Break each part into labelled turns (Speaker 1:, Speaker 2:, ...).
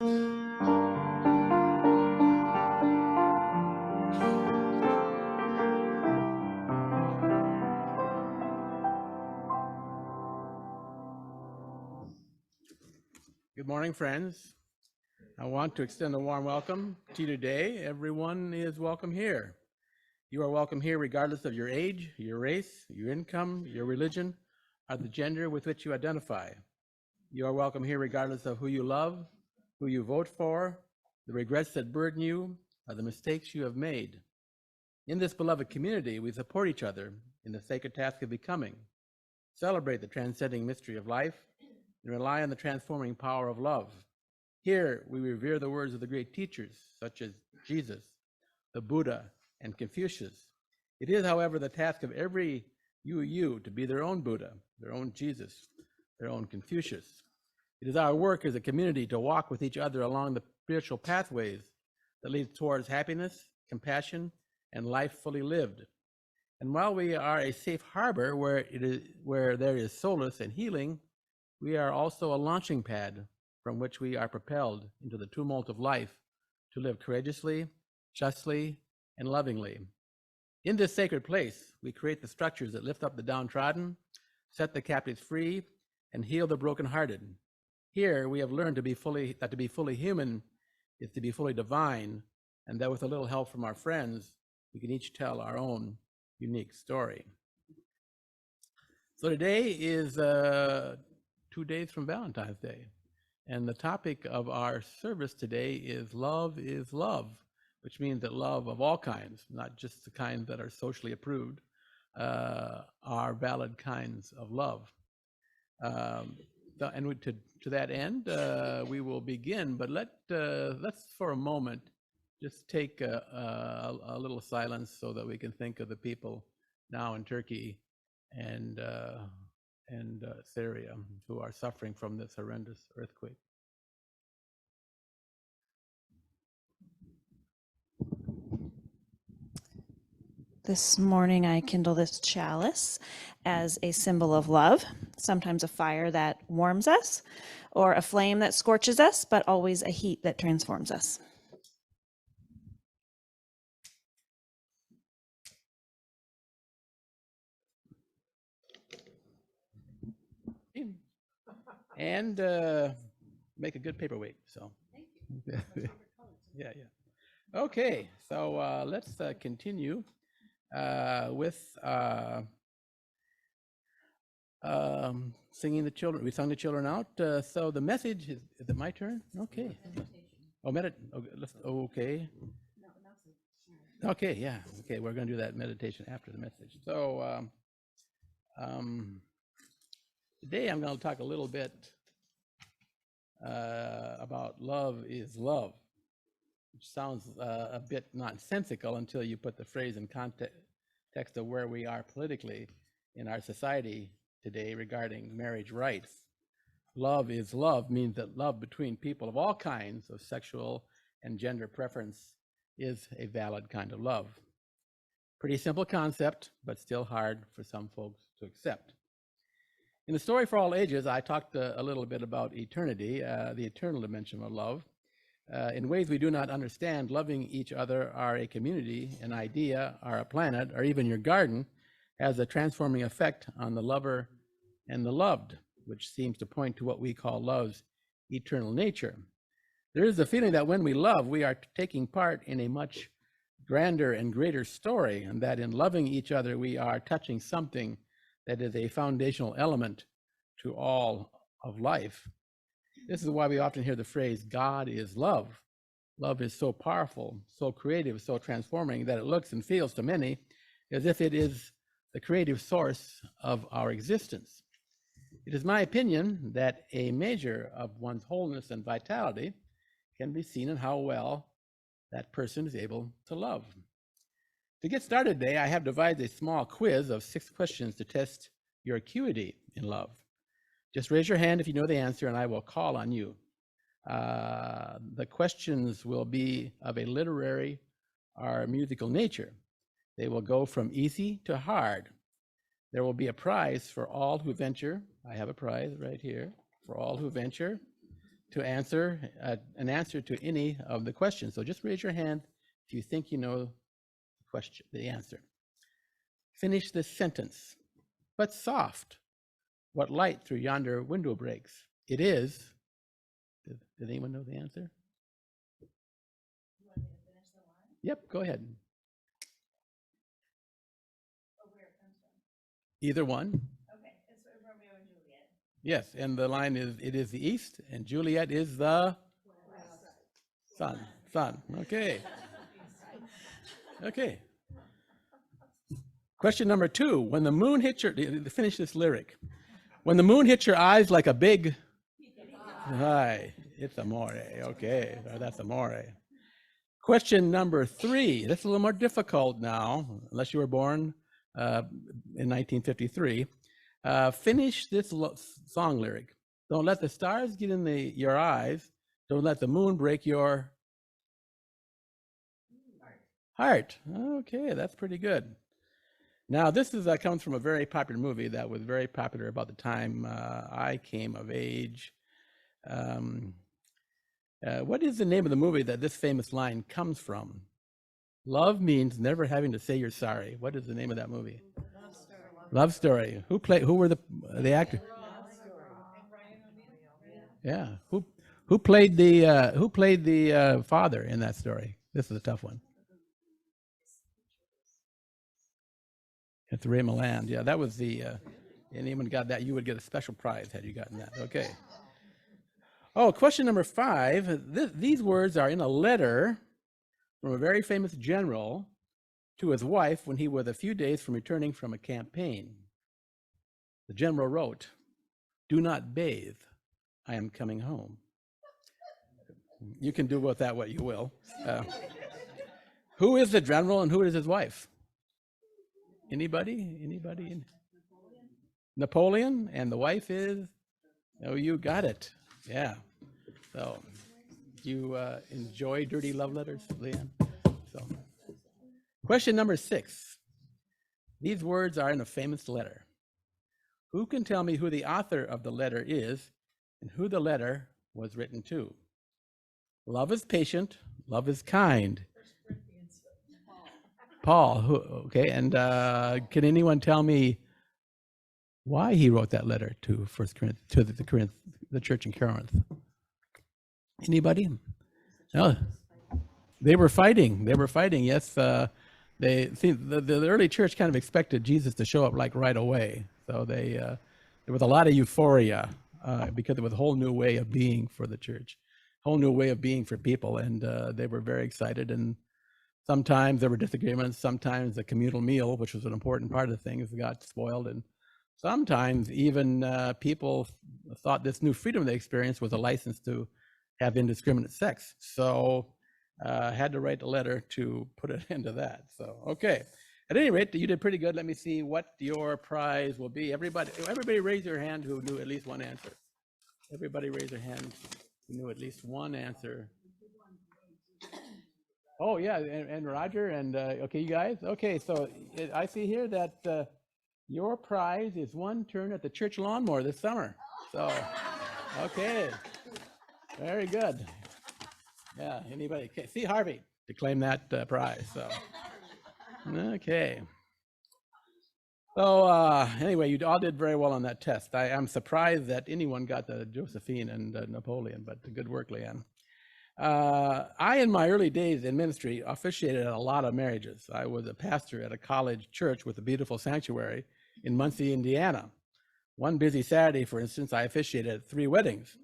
Speaker 1: Good morning, friends. I want to extend a warm welcome to you today. Everyone is welcome here. You are welcome here regardless of your age, your race, your income, your religion, or the gender with which you identify. You are welcome here regardless of who you love, who you vote for, the regrets that burden you, or the mistakes you have made. In this beloved community, we support each other in the sacred task of becoming, celebrate the transcending mystery of life, and rely on the transforming power of love. Here, we revere the words of the great teachers, such as Jesus, the Buddha, and Confucius. It is, however, the task of every you to be their own Buddha, their own Jesus, their own Confucius. It is our work as a community to walk with each other along the spiritual pathways that lead towards happiness, compassion, and life fully lived. And while we are a safe harbor where there is solace and healing, we are also a launching pad from which we are propelled into the tumult of life to live courageously, justly, and lovingly. In this sacred place, we create the structures that lift up the downtrodden, set the captives free, and heal the brokenhearted. Here, we have learned that to be fully human is to be fully divine, and that with a little help from our friends, we can each tell our own unique story. So today is 2 days from Valentine's Day. And the topic of our service today is love, which means that love of all kinds, not just the kinds that are socially approved, are valid kinds of love. And to that end, we will begin, but let's for a moment just take a little silence so that we can think of the people now in Turkey and Syria who are suffering from this horrendous earthquake.
Speaker 2: This morning I kindle this chalice as a symbol of love, sometimes a fire that warms us, or a flame that scorches us, but always a heat that transforms us.
Speaker 1: And make a good paperweight. So, yeah. Okay, so let's continue with singing the children. We sung the children out. So the message is it my turn? Okay. Okay. Okay, yeah. Okay, we're going to do that meditation after the message. So today I'm going to talk a little bit about love is love, which sounds a bit nonsensical until you put the phrase in context of where we are politically in our society today regarding marriage rights. Love is love means that love between people of all kinds of sexual and gender preference is a valid kind of love. Pretty simple concept, but still hard for some folks to accept. In the Story for All Ages, I talked a little bit about eternity, the eternal dimension of love. In ways we do not understand, loving each other, or a community, an idea, or a planet, or even your garden, has a transforming effect on the lover and the loved, which seems to point to what we call love's eternal nature. There is the feeling that when we love, we are taking part in a much grander and greater story, and that in loving each other, we are touching something that is a foundational element to all of life. This is why we often hear the phrase, God is love. Love is so powerful, so creative, so transforming that it looks and feels to many as if it is the creative source of our existence. It is my opinion that a measure of one's wholeness and vitality can be seen in how well that person is able to love. To get started today, I have devised a small quiz of 6 questions to test your acuity in love. Just raise your hand if you know the answer, and I will call on you. The questions will be of a literary or musical nature. They will go from easy to hard. There will be a prize for all who venture. I have a prize right here for all who venture to answer an answer to any of the questions. So just raise your hand if you think you know the answer. Finish this sentence. But soft, what light through yonder window breaks? It is. Did anyone know the answer? You want me to finish the line? Yep, go ahead. Oh, where it comes from. Either one. Okay, it's Romeo and Juliet. Yes, and the line is, it is the east, and Juliet is the sun. Sun. Okay. Okay. Question number 2. When the moon hits your, finish this lyric. When the moon hits your eyes like a big, hi, it's amore. Okay, that's amore. Question number 3. This is a little more difficult now, unless you were born in 1953. Finish this song lyric. Don't let the stars get in your eyes. Don't let the moon break your heart. Okay, that's pretty good. Now, this is comes from a very popular movie that was very popular about the time I came of age. What is the name of the movie that this famous line comes from? Love means never having to say you're sorry. What is the name of that movie? Love Story. Love Story. Who were the actors? Yeah. Who played the father in that story? This is a tough one. It's Ray Milland. Yeah, that was the, anyone got that, you would get a special prize had you gotten that. Okay. Oh, question number 5. These words are in a letter from a very famous general to his wife when he was a few days from returning from a campaign. The general wrote, "Do not bathe. I am coming home." You can do with that what you will. Who is the general and who is his wife? Anybody? Napoleon, and the wife is? Oh, you got it. Yeah. So, you enjoy dirty love letters, Leanne? So, question number 6. These words are in a famous letter. Who can tell me who the author of the letter is and who the letter was written to? Love is patient. Love is kind. Paul, okay, and can anyone tell me why he wrote that letter to the church in Corinth? Anybody? No, they were fighting. Yes, the early church kind of expected Jesus to show up like right away. So there was a lot of euphoria because it was a whole new way of being for the church, whole new way of being for people, and they were very excited. And sometimes there were disagreements. Sometimes the communal meal, which was an important part of things, got spoiled. And sometimes even people thought this new freedom they experienced was a license to have indiscriminate sex. So had to write a letter to put an end to that. So, okay. At any rate, you did pretty good. Let me see what your prize will be. Everybody raise your hand who knew at least one answer. Everybody raise their hand who knew at least one answer. Oh, yeah, and Roger, and okay, you guys? Okay, so I see here that your prize is one turn at the church lawnmower this summer. So, okay, very good. Yeah, anybody? Okay. See Harvey to claim that prize. So, okay. So anyway, you all did very well on that test. I'm surprised that anyone got the Josephine and Napoleon, but good work, Leanne. I, in my early days in ministry, officiated at a lot of marriages. I was a pastor at a college church with a beautiful sanctuary in Muncie, Indiana. One busy Saturday, for instance, I officiated at 3 weddings.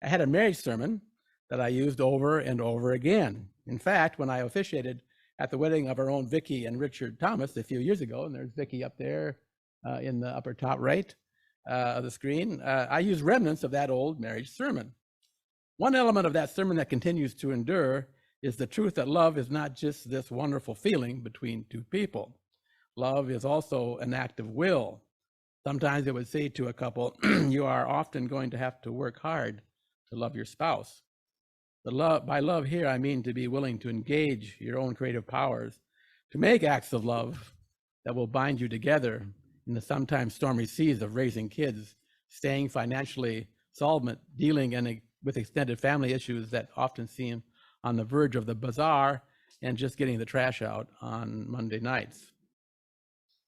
Speaker 1: I had a marriage sermon that I used over and over again. In fact, when I officiated at the wedding of our own Vicki and Richard Thomas a few years ago, and there's Vicki up there in the upper top right of the screen, I used remnants of that old marriage sermon. One element of that sermon that continues to endure is the truth that love is not just this wonderful feeling between 2 people. Love is also an act of will. Sometimes it would say to a couple, you are often going to have to work hard to love your spouse. By love here, I mean to be willing to engage your own creative powers, to make acts of love that will bind you together in the sometimes stormy seas of raising kids, staying financially solvent, dealing and with extended family issues that often seem on the verge of the bizarre and just getting the trash out on Monday nights.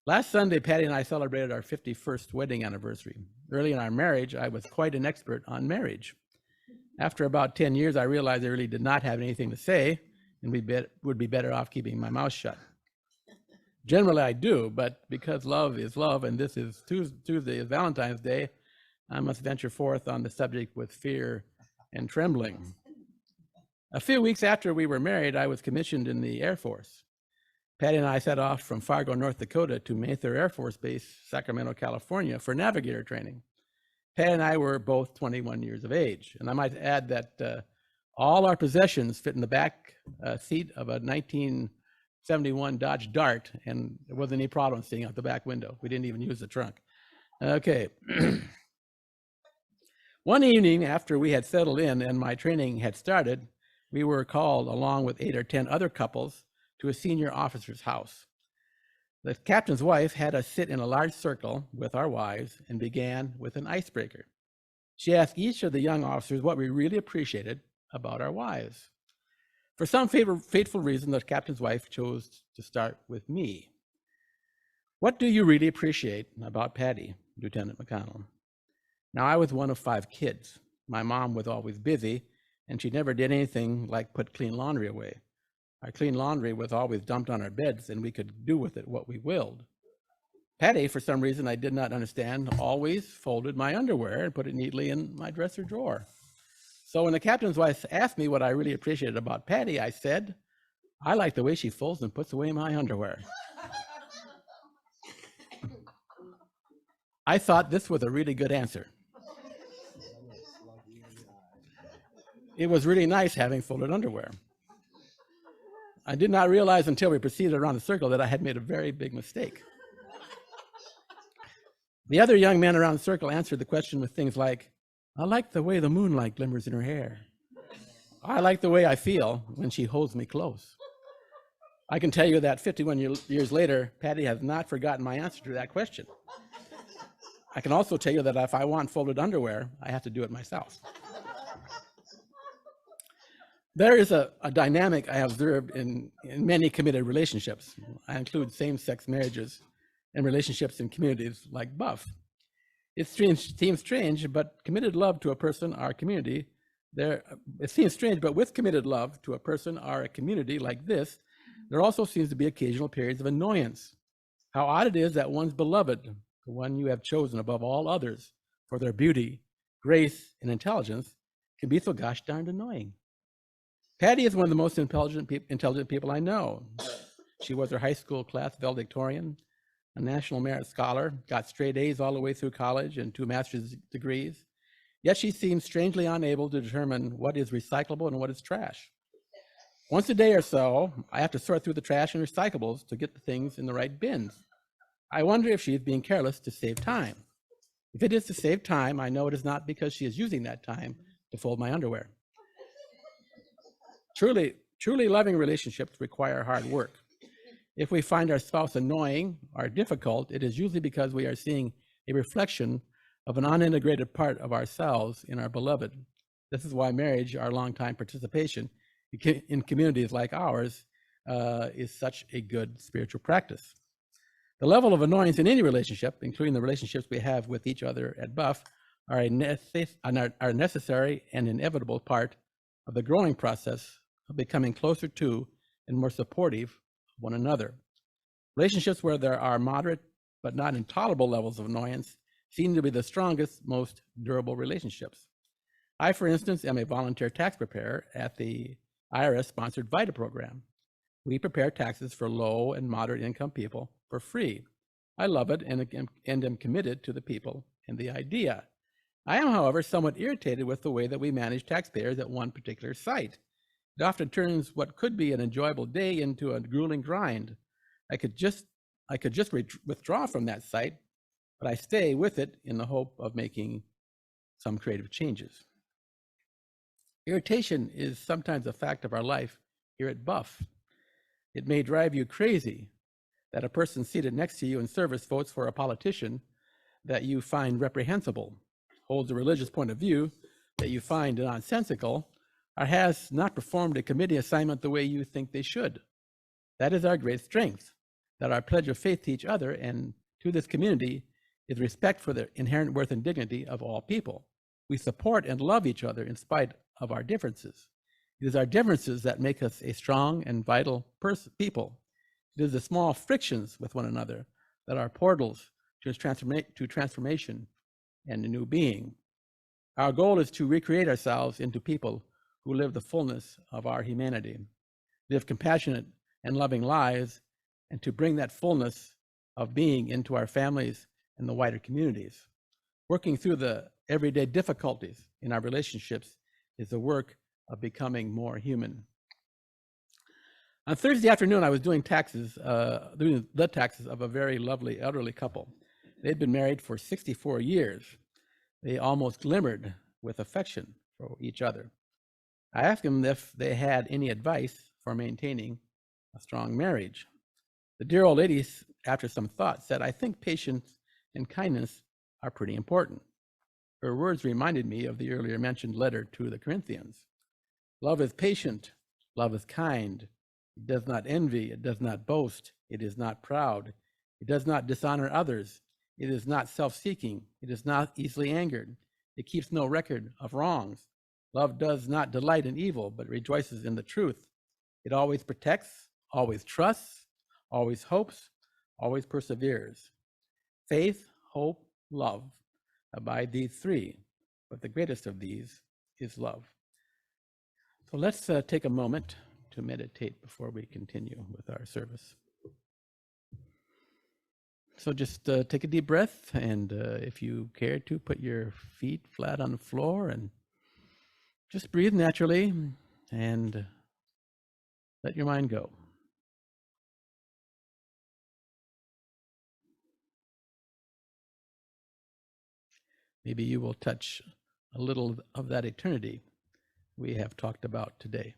Speaker 1: Last Sunday, Patty and I celebrated our 51st wedding anniversary. Early in our marriage, I was quite an expert on marriage. After about 10 years, I realized I really did not have anything to say and would be better off keeping my mouth shut. Generally, I do, but because love is love, and this is Tuesday is Valentine's Day, I must venture forth on the subject with fear and trembling. A few weeks after we were married, I was commissioned in the Air Force. Patty and I set off from Fargo, North Dakota to Mather Air Force Base, Sacramento, California for navigator training. Patty and I were both 21 years of age, and I might add that all our possessions fit in the back seat of a 1971 Dodge Dart, and there wasn't any problem seeing out the back window. We didn't even use the trunk. Okay. One evening after we had settled in and my training had started, we were called along with 8 or 10 other couples to a senior officer's house. The captain's wife had us sit in a large circle with our wives and began with an icebreaker. She asked each of the young officers what we really appreciated about our wives. For some fateful reason, the captain's wife chose to start with me. What do you really appreciate about Patty, Lieutenant McConnell? Now, I was one of 5 kids. My mom was always busy, and she never did anything like put clean laundry away. Our clean laundry was always dumped on our beds, and we could do with it what we willed. Patty, for some reason I did not understand, always folded my underwear and put it neatly in my dresser drawer. So when the captain's wife asked me what I really appreciated about Patty, I said, I like the way she folds and puts away my underwear. I thought this was a really good answer. It was really nice having folded underwear. I did not realize until we proceeded around the circle that I had made a very big mistake. The other young men around the circle answered the question with things like, I like the way the moonlight glimmers in her hair. I like the way I feel when she holds me close. I can tell you that 51 years later, Patty has not forgotten my answer to that question. I can also tell you that if I want folded underwear, I have to do it myself. There is a dynamic I have observed in many committed relationships. I include same-sex marriages and relationships in communities like Buff. It seems strange, but committed love to a person or a community, it seems strange, but with committed love to a person or a community like this, there also seems to be occasional periods of annoyance. How odd it is that one's beloved, the one you have chosen above all others for their beauty, grace, and intelligence, can be so gosh darned annoying. Patty is one of the most intelligent people I know. She was her high school class valedictorian, a National Merit Scholar, got straight A's all the way through college and 2 master's degrees. Yet she seems strangely unable to determine what is recyclable and what is trash. Once a day or so, I have to sort through the trash and recyclables to get the things in the right bins. I wonder if she is being careless to save time. If it is to save time, I know it is not because she is using that time to fold my underwear. Truly loving relationships require hard work. If we find our spouse annoying or difficult, it is usually because we are seeing a reflection of an unintegrated part of ourselves in our beloved. This is why marriage, our longtime participation in communities like ours, is such a good spiritual practice. The level of annoyance in any relationship, including the relationships we have with each other at Buff, are a necessary and inevitable part of the growing process of becoming closer to and more supportive of one another. Relationships where there are moderate but not intolerable levels of annoyance seem to be the strongest, most durable relationships. I, for instance, am a volunteer tax preparer at the IRS-sponsored VITA program. We prepare taxes for low and moderate income people for free. I love it and am committed to the people and the idea. I am, however, somewhat irritated with the way that we manage taxpayers at one particular site. It often turns what could be an enjoyable day into a grueling grind. I could just withdraw from that site, but I stay with it in the hope of making some creative changes. Irritation is sometimes a fact of our life here at Buff. It may drive you crazy that a person seated next to you in service votes for a politician that you find reprehensible, holds a religious point of view, that you find nonsensical or has not performed a committee assignment the way you think they should. That is our great strength, that our pledge of faith to each other and to this community is respect for the inherent worth and dignity of all people. We support and love each other in spite of our differences. It is our differences that make us a strong and vital people. It is the small frictions with one another that are portals to transformation and a new being. Our goal is to recreate ourselves into people who live the fullness of our humanity, live compassionate and loving lives, and to bring that fullness of being into our families and the wider communities. Working through the everyday difficulties in our relationships is the work of becoming more human. On Thursday afternoon, I was doing the taxes of a very lovely elderly couple. They'd been married for 64 years. They almost glimmered with affection for each other. I asked them if they had any advice for maintaining a strong marriage. The dear old lady, after some thought, said, "I think patience and kindness are pretty important." Her words reminded me of the earlier mentioned letter to the Corinthians. Love is patient, love is kind. It does not envy, it does not boast, it is not proud, it does not dishonor others, it is not self-seeking, it is not easily angered, it keeps no record of wrongs. Love does not delight in evil, but rejoices in the truth. It always protects, always trusts, always hopes, always perseveres. Faith, hope, love abide these three, but the greatest of these is love. So let's take a moment to meditate before we continue with our service. So just take a deep breath, and if you care to, put your feet flat on the floor and just breathe naturally and let your mind go. Maybe you will touch a little of that eternity we have talked about today.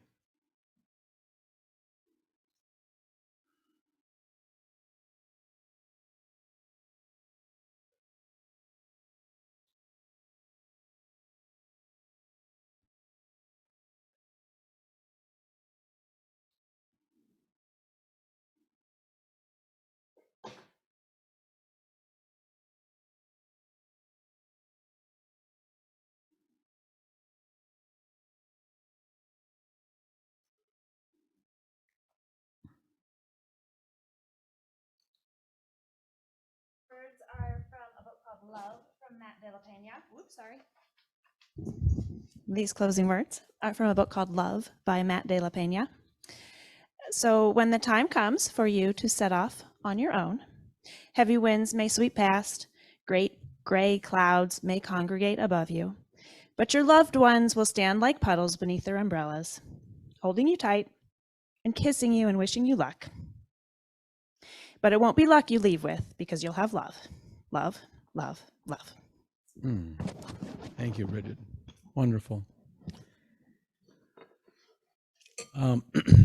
Speaker 2: Words are from a book called Love from Matt de la Pena. Whoops, sorry. These closing words are from a book called Love by Matt de la Pena. So when the time comes for you to set off on your own, heavy winds may sweep past, great gray clouds may congregate above you, but your loved ones will stand like puddles beneath their umbrellas, holding you tight and kissing you and wishing you luck. But it won't be luck you leave with, because you'll have love. Love, love, love.
Speaker 1: Thank you, Bridget. Wonderful.